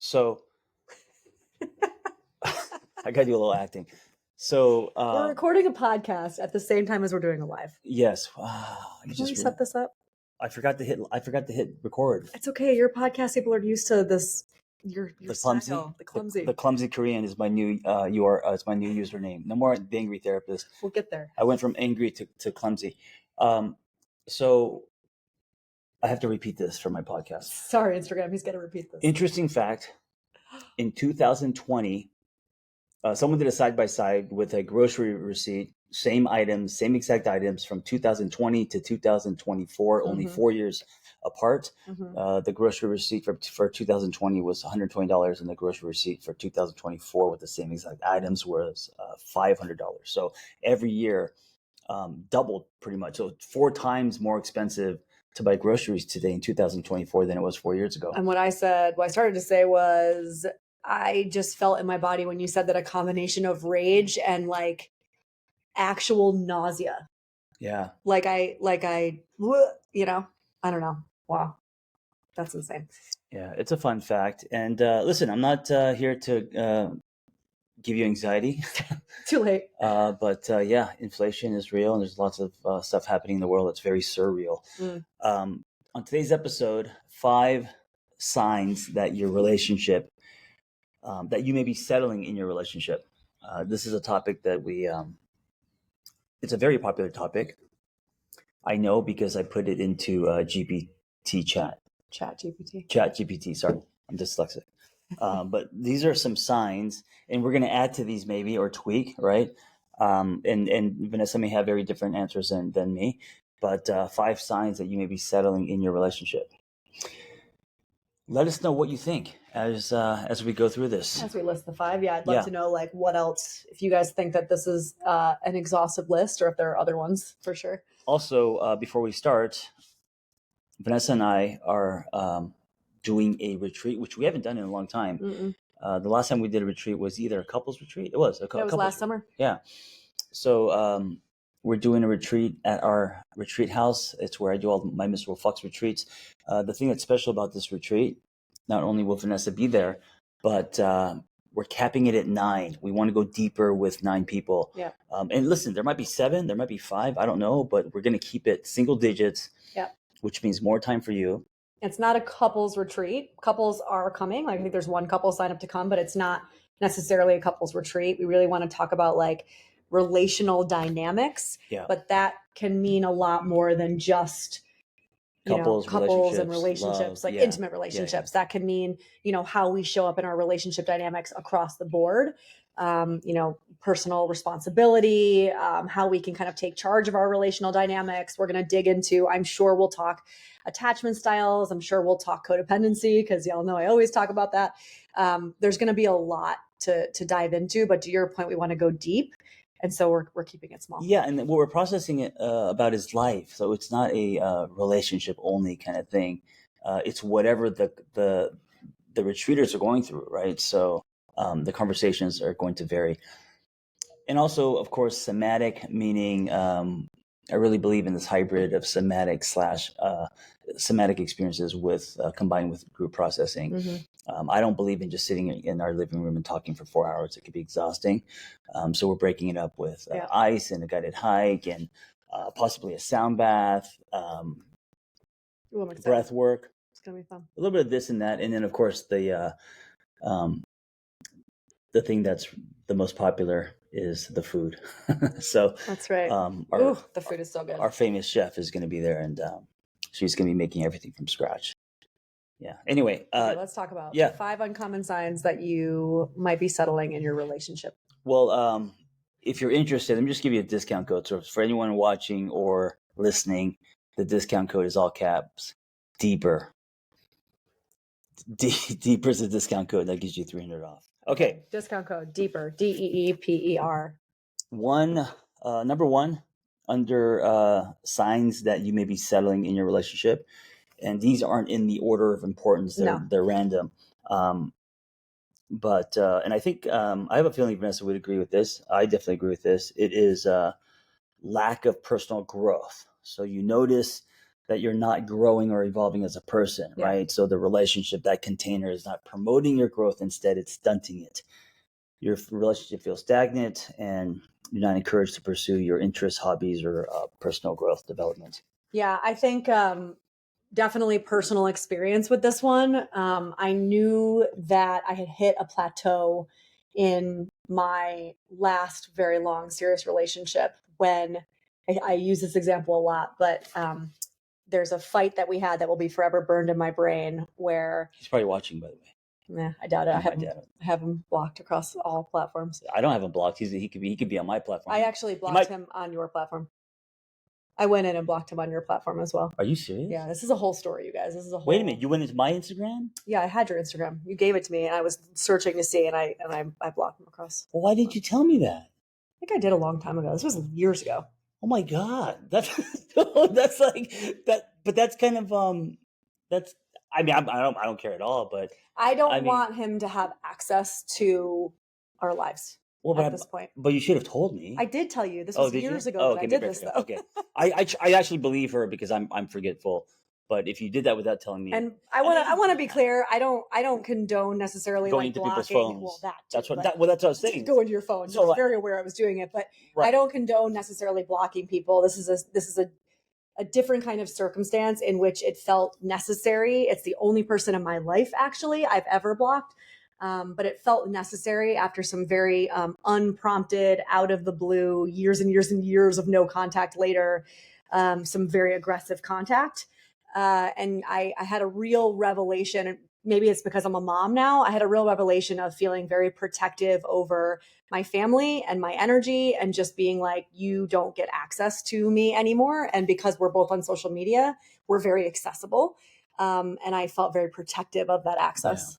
So I got to do a little acting. So we're recording a podcast at the same time as we're doing a live. yes. Can we set this up? I forgot to hit record. It's okay. Your podcast people are used to this. Your clumsy, style, the clumsy. The clumsy Korean is my new it's my new username. No more the angry therapist. We'll get there. I went from angry to clumsy. So I have to repeat this for my podcast. Sorry, Instagram. He's got to repeat this. Interesting fact. In 2020, someone did a side-by-side with a grocery receipt, same items, same exact items from 2020 to 2024, only 4 years apart. The grocery receipt for 2020 was $120, and the grocery receipt for 2024 with the same exact items was $500. So every year, doubled pretty much. So 4 times more expensive to buy groceries today in 2024 than it was 4 years ago. And what I started to say was, I just felt in my body when you said that, a combination of rage and like actual nausea. Yeah. Like I, you know, I don't know. Wow. That's insane. Yeah. It's a fun fact. And listen, I'm not here to give you anxiety. Too late. But yeah, inflation is real, and there's lots of stuff happening in the world that's very surreal. On today's episode, 5 signs that your relationship, that you may be settling in your relationship. This is a topic that it's a very popular topic. I know because I put it into GPT chat. Chat GPT, sorry, I'm dyslexic. But these are some signs, and we're going to add to these maybe or tweak, right? And Vanessa may have very different answers than me, but 5 signs that you may be settling in your relationship. Let us know what you think as we go through this. As we list the 5, I'd love to know like what else, if you guys think that this is an exhaustive list, or if there are other ones for sure. Also, before we start, Vanessa and I are doing a retreat, which we haven't done in a long time. The last time we did a retreat was either a couples retreat. It was last summer. Yeah. So we're doing a retreat at our retreat house. It's where I do all my Miserable Fucks retreats. The thing that's special about this retreat, not only will Vanessa be there, but we're capping it at 9. We want to go deeper with 9 people. Yeah. And listen, there might be 7, there might be 5, I don't know, but we're going to keep it single digits. Yeah. Which means more time for you. It's not a couples retreat. Couples are coming. Like, I think there's one couple sign up to come, but it's not necessarily a couples retreat. We really want to talk about like relational dynamics, but that can mean a lot more than just couples and relationships, love, intimate relationships. That can mean, how we show up in our relationship dynamics across the board. Personal responsibility, how we can kind of take charge of our relational dynamics. We're going to dig into, I'm sure we'll talk attachment styles. I'm sure we'll talk codependency, because y'all know I always talk about that. There's going to be a lot to dive into, but to your point, we want to go deep. And so we're keeping it small. Yeah, and what we're processing it about is life. So it's not a relationship only kind of thing. It's whatever the retreaters are going through, right? So the conversations are going to vary. And also, of course, somatic, meaning I really believe in this hybrid of somatic experiences with combined with group processing. I don't believe in just sitting in our living room and talking for 4 hours. It could be exhausting. So we're breaking it up with ice and a guided hike and possibly a sound bath, breath work. It's going to be fun. A little bit of this and that. And then, of course, the thing that's the most popular is the food. So that's right. The food is so good. Our famous chef is going to be there, and she's going to be making everything from scratch. Yeah. Anyway, let's talk about 5 uncommon signs that you might be settling in your relationship. Well, if you're interested, let me just give you a discount code. So for anyone watching or listening, the discount code is all caps, DEEPER. DEEPER is a discount code that gives you $300 off. Okay. Discount code DEEPER, DEEPER. Number 1 under signs that you may be settling in your relationship. And these aren't in the order of importance. They're random. But I think I have a feeling Vanessa would agree with this. I definitely agree with this. It is lack of personal growth. So you notice that you're not growing or evolving as a person, right? So the relationship, that container is not promoting your growth. Instead, it's stunting it. Your relationship feels stagnant and you're not encouraged to pursue your interests, hobbies, or personal growth development. Yeah, I think definitely personal experience with this one. I knew that I had hit a plateau in my last very long serious relationship when I use this example a lot, but there's a fight that we had that will be forever burned in my brain where he's probably watching, by the way. Nah, I doubt it. I have him blocked across all platforms. I don't have him blocked. He could be on my platform. I actually blocked him on your platform. I went in and blocked him on your platform as well. Are you serious? Yeah, this is a whole story, you guys. This is a whole. Wait a minute, you went into my Instagram? Yeah, I had your Instagram. You gave it to me, and I was searching to see, and I blocked him across. Well, why didn't you tell me that? I think I did a long time ago. This was years ago. Oh my god, that's that's like that. But that's kind of that's. I mean, I don't care at all, but I don't want him to have access to our lives. Well, at this point, but you should have told me. I did tell you. This was years ago that I did this, though. Okay, I actually believe her because I'm forgetful. But if you did that without telling me, and I want to be clear, I don't condone necessarily going like into blocking. people's phones. Well, that's what I was saying. Go into your phone. So I was very aware I was doing it, but I don't condone necessarily blocking people. This is a different kind of circumstance in which it felt necessary. It's the only person in my life actually I've ever blocked. But it felt necessary after some very unprompted, out of the blue, years and years and years of no contact later, some very aggressive contact. And I had a real revelation. Maybe it's because I'm a mom now. I had a real revelation of feeling very protective over my family and my energy and just being like, you don't get access to me anymore. And because we're both on social media, we're very accessible. And I felt very protective of that access. Yeah.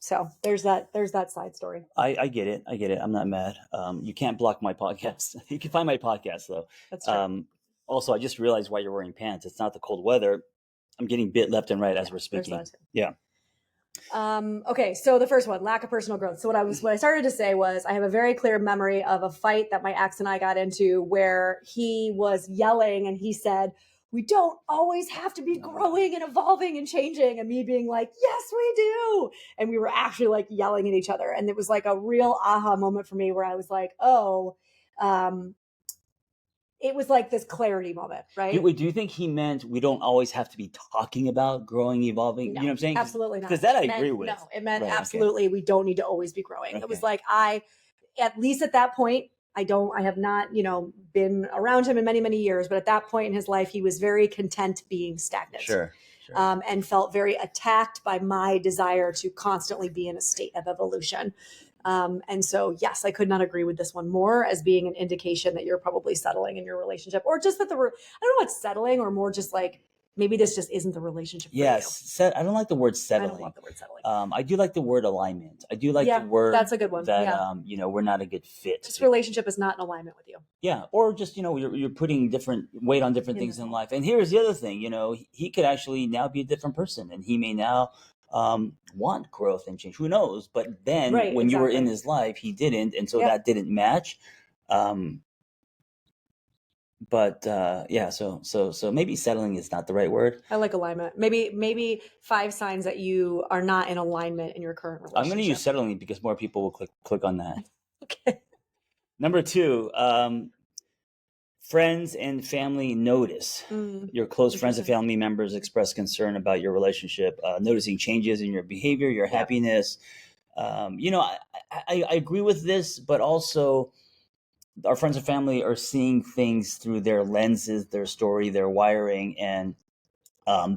So there's that side story. I get it. I'm not mad. You can't block my podcast. You can find my podcast though. That's true. Also, I just realized why you're wearing pants. It's not the cold weather. I'm getting bit left and right as we're speaking. Yeah. Okay, so the first one, lack of personal growth. So what I started to say was I have a very clear memory of a fight that my ex and I got into where he was yelling and he said, we don't always have to be growing and evolving and changing. And me being like, yes, we do. And we were actually like yelling at each other. And it was like a real aha moment for me where I was like, oh, it was like this clarity moment, right? Do you think he meant we don't always have to be talking about growing, evolving? No, you know what I'm saying? Absolutely not. Because that I agree with. No, it meant absolutely we don't need to always be growing. Okay. It was like at least at that point, I have not, been around him in many, many years, but at that point in his life, he was very content being stagnant. Sure. And felt very attacked by my desire to constantly be in a state of evolution. And so, yes, I could not agree with this one more as being an indication that you're probably settling in your relationship, or just that I don't know what's settling, or more just like maybe this just isn't the relationship for you. Yes, I don't like the word settling. I don't love the word settling. I do like the word alignment. I do like the word. That's a good one. That we're not a good fit. This relationship is not in alignment with you. Yeah, or just you're putting different weight on different things in life. And here's the other thing. He could actually now be a different person, and he may now want growth and change. Who knows? But then when you were in his life, he didn't, and so that didn't match. So maybe settling is not the right word. I like alignment. Maybe 5 signs that you are not in alignment in your current relationship. I'm going to use settling because more people will click on that. Okay. Number 2, friends and family notice. Your close friends and family members express concern about your relationship, noticing changes in your behavior, your happiness. I agree with this, but also our friends and family are seeing things through their lenses, their story, their wiring, and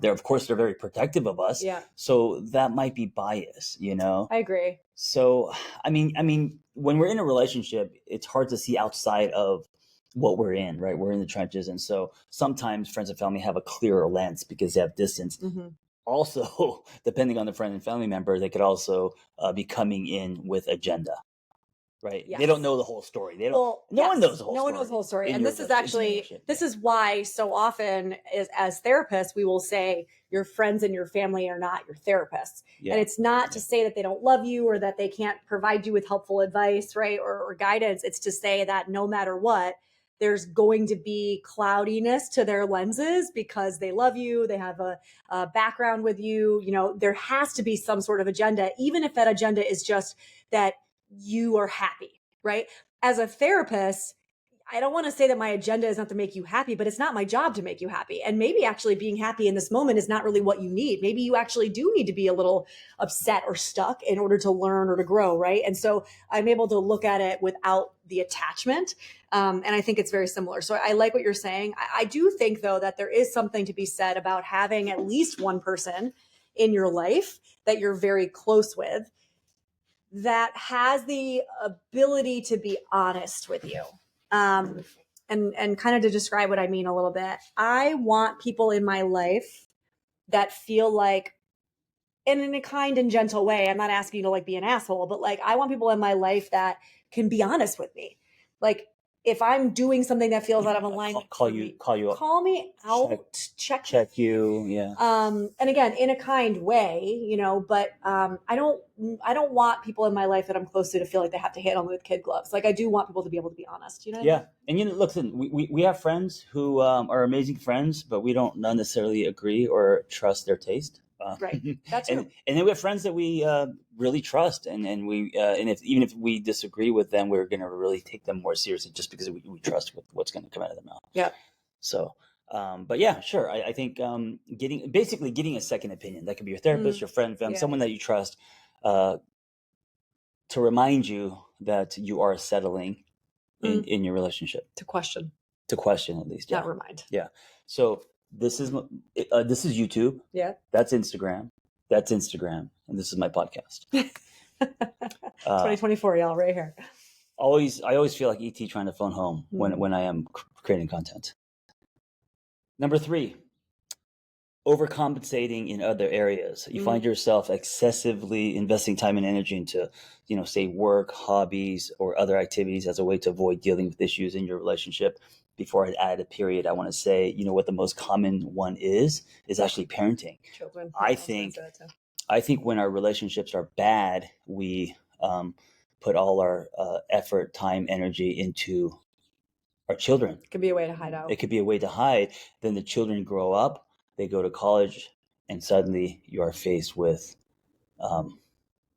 they're very protective of us. Yeah. So that might be bias, I agree. So, I mean, when we're in a relationship, it's hard to see outside of what we're in, right? We're in the trenches. And so sometimes friends and family have a clearer lens because they have distance. Mm-hmm. Also, depending on the friend and family member, they could also be coming in with agenda. Right. Yes. They don't know the whole story. They don't. No one knows the whole story. No one knows the whole story. And this is why so often as therapists, we will say your friends and your family are not your therapists. Yeah. And it's not to say that they don't love you or that they can't provide you with helpful advice, right? Or guidance. It's to say that no matter what, there's going to be cloudiness to their lenses because they love you, they have a background with you. You know, there has to be some sort of agenda, even if that agenda is just that you are happy, right? As a therapist, I don't want to say that my agenda is not to make you happy, but it's not my job to make you happy. And maybe actually being happy in this moment is not really what you need. Maybe you actually do need to be a little upset or stuck in order to learn or to grow, right? And so I'm able to look at it without the attachment. And I think it's very similar. So I like what you're saying. I do think, though, that there is something to be said about having at least one person in your life that you're very close with that has the ability to be honest with you. And kind of to describe what I mean a little bit, I want people in my life that feel like, and in a kind and gentle way, I'm not asking you to like be an asshole, but like I want people in my life that can be honest with me. Like if I'm doing something that feels out of alignment, call you up, call me out, check you, yeah. And again, in a kind way, you know, but I don't want people in my life that I'm close to feel like they have to handle me with kid gloves. Like I do want people to be able to be honest, you know? Yeah. And you know, listen, we have friends who are amazing friends, but we don't necessarily agree or trust their taste. Right. That's true. And then we have friends that we really trust, and we and even if we disagree with them, we're going to really take them more seriously just because we trust what's going to come out of their mouth. Yeah. So, but yeah, sure. I think getting a second opinion, that could be your therapist, your friend, family, someone that you trust, to remind you that you are settling in your relationship. To question at least. Yeah. Not remind. Yeah. So this is YouTube. Yeah. That's Instagram. And this is my podcast. 2024, y'all, right here. I always feel like ET trying to phone home when I am creating content. Number 3, overcompensating in other areas. You find yourself excessively investing time and energy into, say work, hobbies, or other activities as a way to avoid dealing with issues in your relationship. Before I add a period, I want to say, what the most common one is actually parenting. Children. I think when our relationships are bad, we put all our effort, time, energy into our children. It could be a way to hide out. It could be a way to hide. Then the children grow up, they go to college, and suddenly you are faced with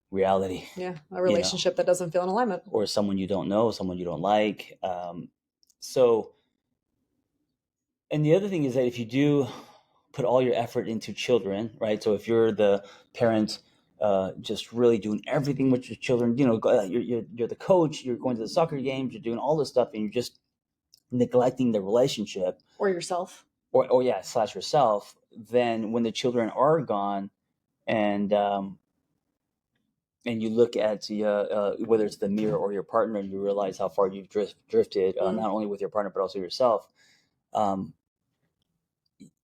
reality. Yeah, a relationship that doesn't feel in alignment. Or someone you don't know, someone you don't like. And the other thing is that if you do put all your effort into children, right? So if you're the parent just really doing everything with your children, you're the coach, you're going to the soccer games, you're doing all this stuff, and you're just neglecting the relationship. Or yourself. Or / yourself, then when the children are gone and you look at whether it's the mirror or your partner, and you realize how far you've drifted, not only with your partner, but also yourself.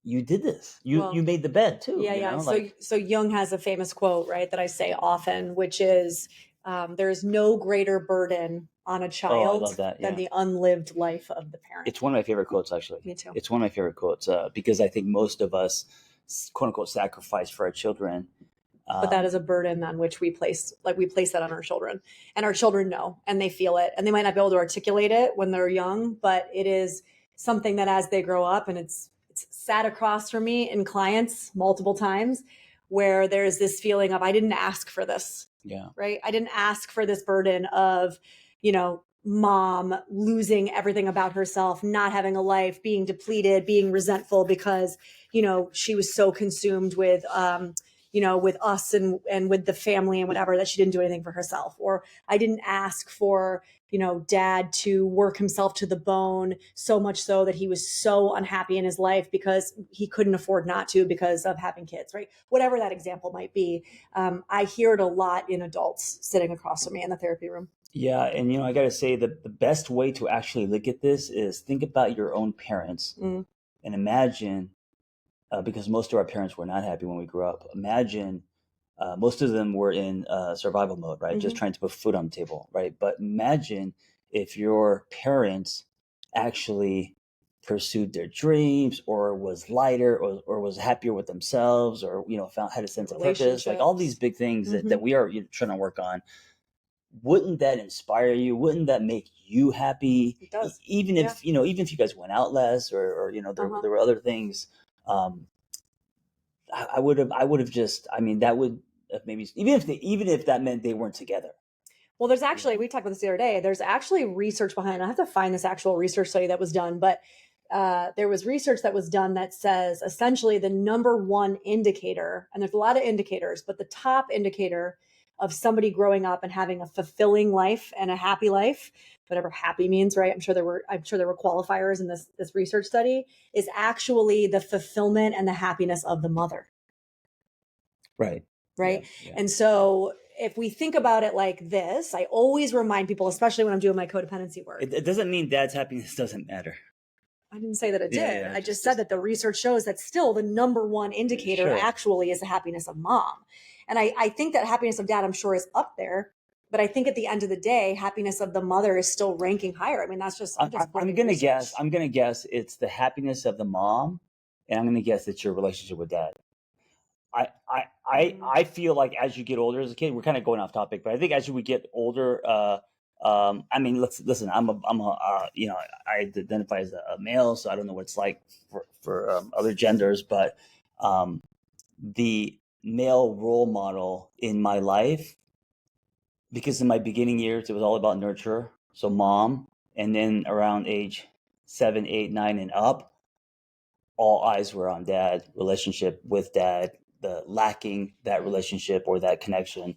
You did this. You made the bed too. Yeah. So Jung has a famous quote, right, that I say often, which is, there is no greater burden on a child than the unlived life of the parent. It's one of my favorite quotes, actually. Me too. It's one of my favorite quotes because I think most of us, quote unquote, sacrifice for our children. But that is a burden on which we place that on our children, and our children know, and they feel it, and they might not be able to articulate it when they're young, but it is something that as they grow up, and it's sat across from me in clients multiple times where there's this feeling of, I didn't ask for this. Yeah. Right. I didn't ask for this burden of, mom losing everything about herself, not having a life, being depleted, being resentful because, she was so consumed with, with us and with the family and whatever, that she didn't do anything for herself. Or I didn't ask for, dad to work himself to the bone, so much so that he was so unhappy in his life because he couldn't afford not to because of having kids, right? Whatever that example might be. I hear it a lot in adults sitting across from me in the therapy room. Yeah. And, I got to say that the best way to actually look at this is think about your own parents and imagine, because most of our parents were not happy when we grew up. Imagine most of them were in survival mode, right? Just trying to put food on the table, right? But imagine if your parents actually pursued their dreams, or was lighter, or was happier with themselves, or had a sense of purpose, like all these big things that we are trying to work on. wouldn't that inspire you? Wouldn't that make you happy? It does. Even if, even if you guys went out less or there were other things, I would have just, that would have maybe, even if that meant they weren't together. Well, there's actually, we talked about this the other day, there's actually research behind, I have to find this actual research study that was done, but there was research that was done that says essentially the number one indicator, and there's a lot of indicators, but the top indicator of somebody growing up and having a fulfilling life and a happy life, whatever happy means, right? I'm sure there were qualifiers in this research study, is actually the fulfillment and the happiness of the mother. Right. Right. Yeah. And so if we think about it like this, I always remind people, especially when I'm doing my codependency work. It doesn't mean dad's happiness doesn't matter. I didn't say that it did. Yeah, I just said that the research shows that still the number one indicator actually is the happiness of mom. And I think that happiness of dad, I'm sure, is up there. But I think at the end of the day, happiness of the mother is still ranking higher. I mean, that's just, I'm going to guess it's the happiness of the mom. And I'm going to guess it's your relationship with dad. I feel like as you get older as a kid, we're kind of going off topic, but I think as we get older, listen, I identify as a male, so I don't know what it's like for other genders, but the male role model in my life, because in my beginning years, it was all about nurture. So mom, and then around age 7, 8, 9 and up, all eyes were on dad, relationship with dad. The lacking that relationship or that connection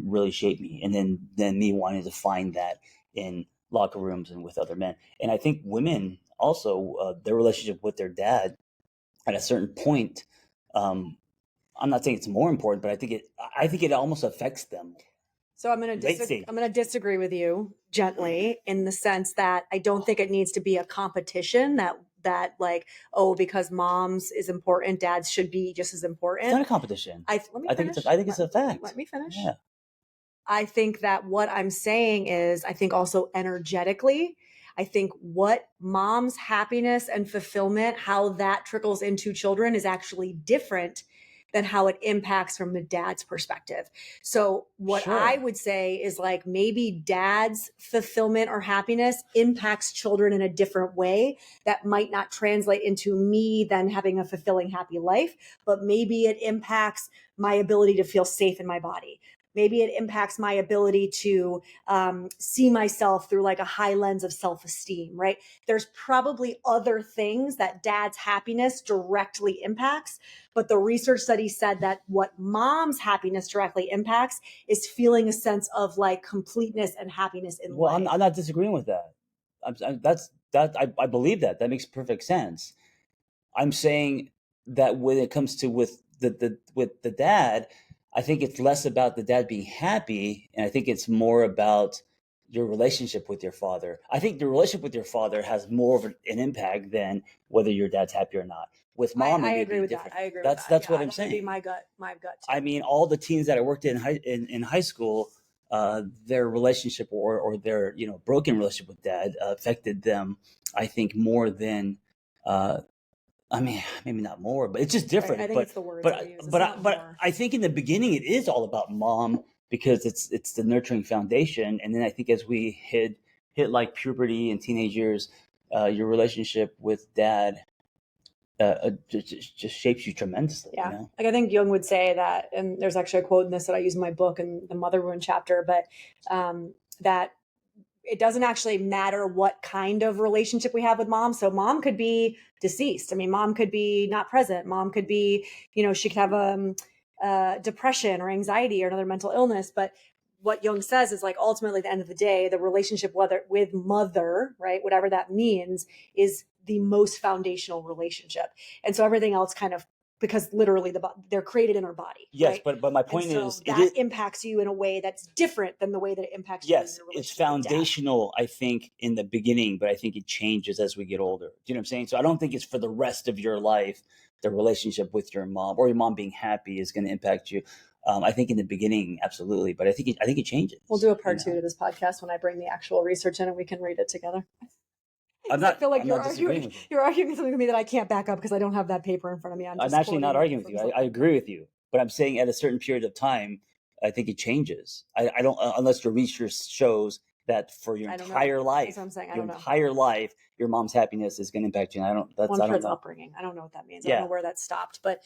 really shaped me. And then me wanting to find that in locker rooms and with other men. And I think women also, their relationship with their dad at a certain point, I'm not saying it's more important, but I think it almost affects them. So I'm going to disagree with you gently in the sense that I don't think it needs to be a competition that like, oh, because mom's is important, dad's should be just as important. It's not a competition. I think it's a fact. Let me finish. Yeah. I think that what I'm saying is, I think also energetically, I think what mom's happiness and fulfillment, how that trickles into children is actually different than how it impacts from the dad's perspective. So what I would say is like maybe dad's fulfillment or happiness impacts children in a different way that might not translate into me then having a fulfilling, happy life, but maybe it impacts my ability to feel safe in my body. Maybe it impacts my ability to see myself through like a high lens of self-esteem, right? There's probably other things that dad's happiness directly impacts, but the research study said that what mom's happiness directly impacts is feeling a sense of like completeness and happiness in life. Well, I'm not disagreeing with that. I believe that. That makes perfect sense. I'm saying that when it comes to with the dad, I think it's less about the dad being happy, and I think it's more about your relationship with your father. I think the relationship with your father has more of an impact than whether your dad's happy or not. With mom, I agree with that. That's what I'm saying. Maybe my gut too. I mean, all the teens that I worked in high school, their relationship or their broken relationship with dad affected them, I think, more than. I mean, maybe not more, but it's just different. Right. I think it's the words I use. But I think in the beginning it is all about mom because it's the nurturing foundation, and then I think as we hit like puberty and teenage years, your relationship with dad just shapes you tremendously. Yeah, like I think Jung would say that, and there's actually a quote in this that I use in my book in the Mother Wound chapter, but that it doesn't actually matter what kind of relationship we have with mom. So mom could be deceased. I mean, mom could be not present. Mom could be, she could have depression or anxiety or another mental illness. But what Jung says is like, ultimately at the end of the day, the relationship with mother, right, whatever that means, is the most foundational relationship. And so everything else kind of, because literally they're created in our body. Yes, right? but my point is that impacts you in a way that's different than the way that it impacts you. Yes, it's foundational, I think, in the beginning, but I think it changes as we get older. Do you know what I'm saying? So I don't think it's for the rest of your life, the relationship with your mom or your mom being happy is going to impact you. I think in the beginning, absolutely, but I think it changes. We'll do a part 2 to this podcast when I bring the actual research in and we can read it together. I feel like you're arguing something with me that I can't back up because I don't have that paper in front of me. I'm actually not arguing with you. I agree with you, but I'm saying at a certain period of time, I think it changes. I don't, unless your research shows that for your entire life, that's what I'm saying. your entire life, your mom's happiness is going to impact you. And I don't know. Upbringing. I don't know what that means. I don't know where that stopped. But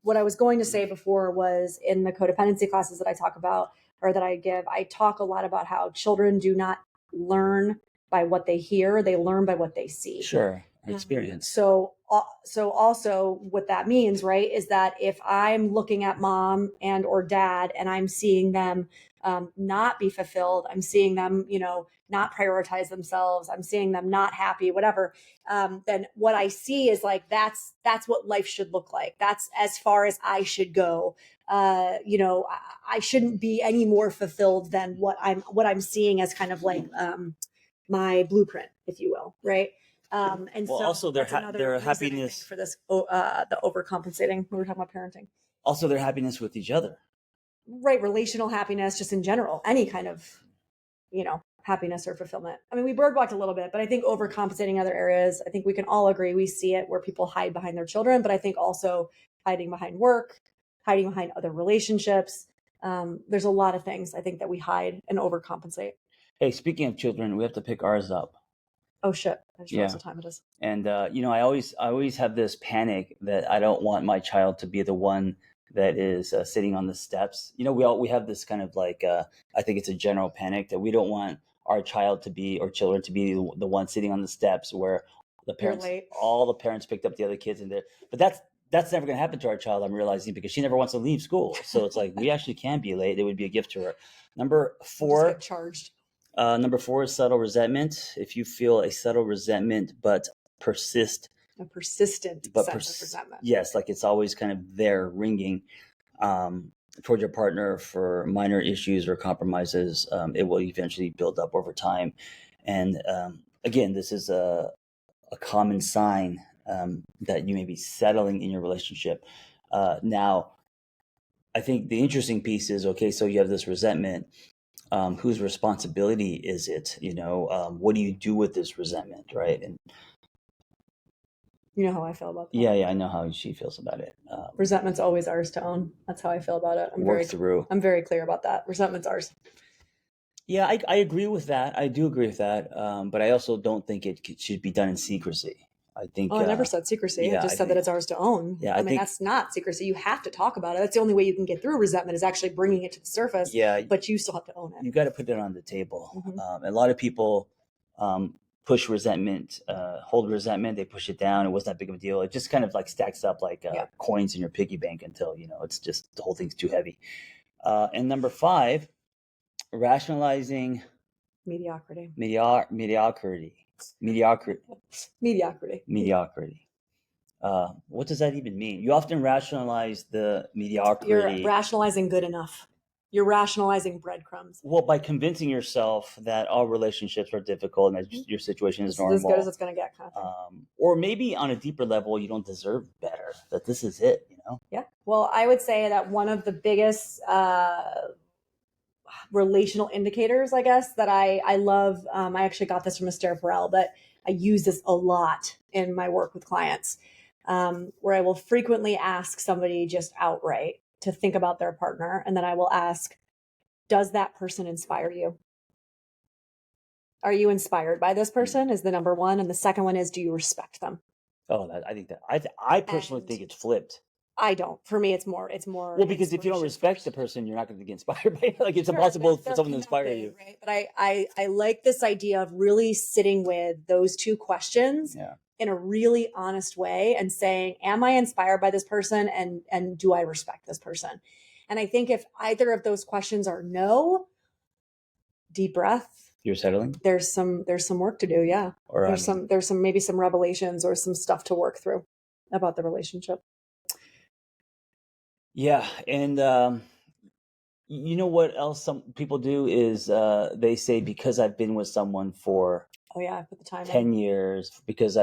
what I was going to say before was in the codependency classes that I talk about or that I give, I talk a lot about how children do not learn by what they hear; they learn by what they see. Sure, experience. So also what that means, right, is that if I'm looking at mom and or dad and I'm seeing them not be fulfilled, I'm seeing them, not prioritize themselves, I'm seeing them not happy, whatever, then what I see is like that's what life should look like. That's as far as I should go. I shouldn't be any more fulfilled than what I'm seeing as kind of like my blueprint, if you will, right? And well, so also their happiness for this, the overcompensating. We were talking about parenting. Also, their happiness with each other, right? Relational happiness, just in general, any kind of, happiness or fulfillment. I mean, we birdwalked a little bit, but I think overcompensating other areas. I think we can all agree we see it where people hide behind their children, but I think also hiding behind work, hiding behind other relationships. There's a lot of things I think that we hide and overcompensate. Hey, speaking of children, we have to pick ours up. Oh shit! I just realized what time it is. And I always have this panic that I don't want my child to be the one that is sitting on the steps. We have this kind of like I think it's a general panic that we don't want our child to be or children to be the one sitting on the steps where all the parents picked up the other kids in there. But that's never going to happen to our child. I'm realizing because she never wants to leave school. So it's like we actually can be late. It would be a gift to her. Number 4. Just get charged. Number 4 is subtle resentment. If you feel a subtle resentment, but persistent sense of resentment. Yes, like it's always kind of there ringing toward your partner for minor issues or compromises. It will eventually build up over time. And again, this is a common sign that you may be settling in your relationship. Now, I think the interesting piece is, okay, so you have this resentment. Whose responsibility is it? What do you do with this resentment, right? And you know how I feel about that. Yeah, I know how she feels about it. Resentment's always ours to own. That's how I feel about it. I'm very clear about that. Resentment's ours. Yeah, I agree with that. I do agree with that. But I also don't think it should be done in secrecy. I think. Oh, I never said secrecy. I just said that it's ours to own. Yeah, I mean, that's not secrecy. You have to talk about it. That's the only way you can get through resentment is actually bringing it to the surface. Yeah, but you still have to own it. You got to put it on the table. Mm-hmm. A lot of people push resentment, hold resentment. They push it down. It wasn't that big of a deal. It just kind of like stacks up like coins in your piggy bank until it's just the whole thing's too heavy. And number 5, rationalizing mediocrity. What does that even mean? You often rationalize the mediocrity. You're rationalizing good enough. You're rationalizing breadcrumbs. Well, by convincing yourself that all relationships are difficult and that your situation is normal. As good as it's going to get, kind of thing. Or maybe on a deeper level, you don't deserve better, that this is it, Yeah. Well, I would say that one of the biggest relational indicators, I guess, that I love, I actually got this from Esther Perel, but I use this a lot in my work with clients, where I will frequently ask somebody just outright to think about their partner. And then I will ask, does that person inspire you? Are you inspired by this person is the number one. And the second one is, do you respect them? Oh, I think that I personally think it's flipped. I don't. For me, it's more. Well, because if you don't respect the person, you're not going to get inspired by it. Like it's impossible for someone to inspire you. Right? But I like this idea of really sitting with those two questions in a really honest way and saying, am I inspired by this person? And do I respect this person? And I think if either of those questions are no, deep breath. You're settling? There's some work to do. Yeah. Or there's maybe some revelations or some stuff to work through about the relationship. Yeah. And you know what else some people do is they say, because I've been with someone for I put the time 10 years, because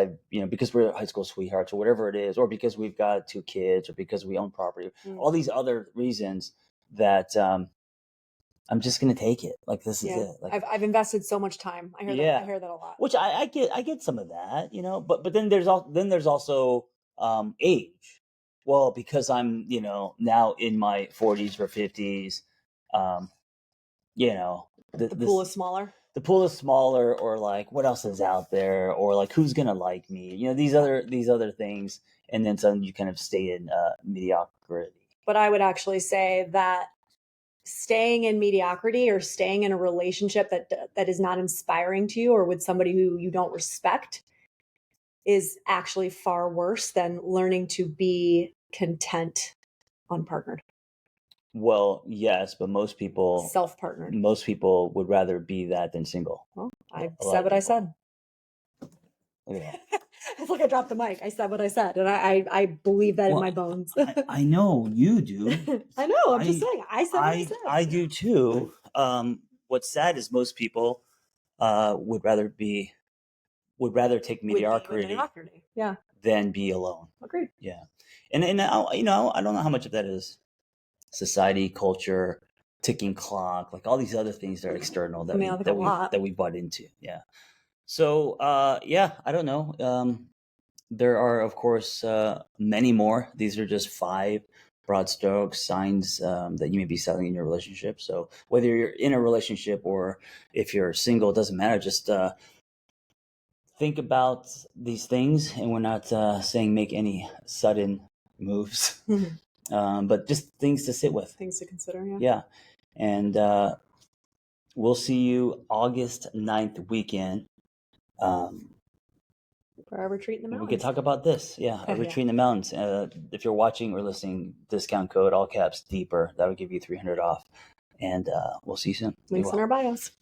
because we're high school sweethearts or whatever it is, or because we've got 2 kids, or because we own property, all these other reasons that I'm just going to take it. Like, this is it. Like, I've invested so much time. I hear that a lot. Which I get some of that, but then there's also age. Well, because I'm, now in my 40s or 50s, You know, the pool is smaller. The pool is smaller, or like what else is out there, or like who's gonna like me? You know, these other things, and then suddenly you kind of stay in mediocrity. But I would actually say that staying in mediocrity or staying in a relationship that is not inspiring to you, or with somebody who you don't respect, is actually far worse than learning to be content unpartnered. Well, yes, but most people self-partnered. Most people would rather be that than single. Well, I said what I said. Look at that. It's like I dropped the mic. I said what I said, and I believe that in my bones. I know you do. I know. I'm just saying. I said what I said. I do too. What's sad is most people would rather take mediocrity. Yeah. Than be alone. Agreed. Yeah, and I don't know how much of that is society, culture, ticking clock, like all these other things that are external that we bought into. Yeah. So I don't know. There are, of course, many more. These are just 5 broad strokes, signs that you may be selling in your relationship. So whether you're in a relationship or if you're single, it doesn't matter. Just think about these things, and we're not saying make any sudden moves, but just things to sit with. Things to consider, yeah. Yeah. And we'll see you August 9th weekend. For our retreat in the mountains. We could talk about this. Yeah, a retreat in the mountains. If you're watching or listening, discount code, all caps, deeper. That would give you $300 off. And we'll see you soon. Links in our bios.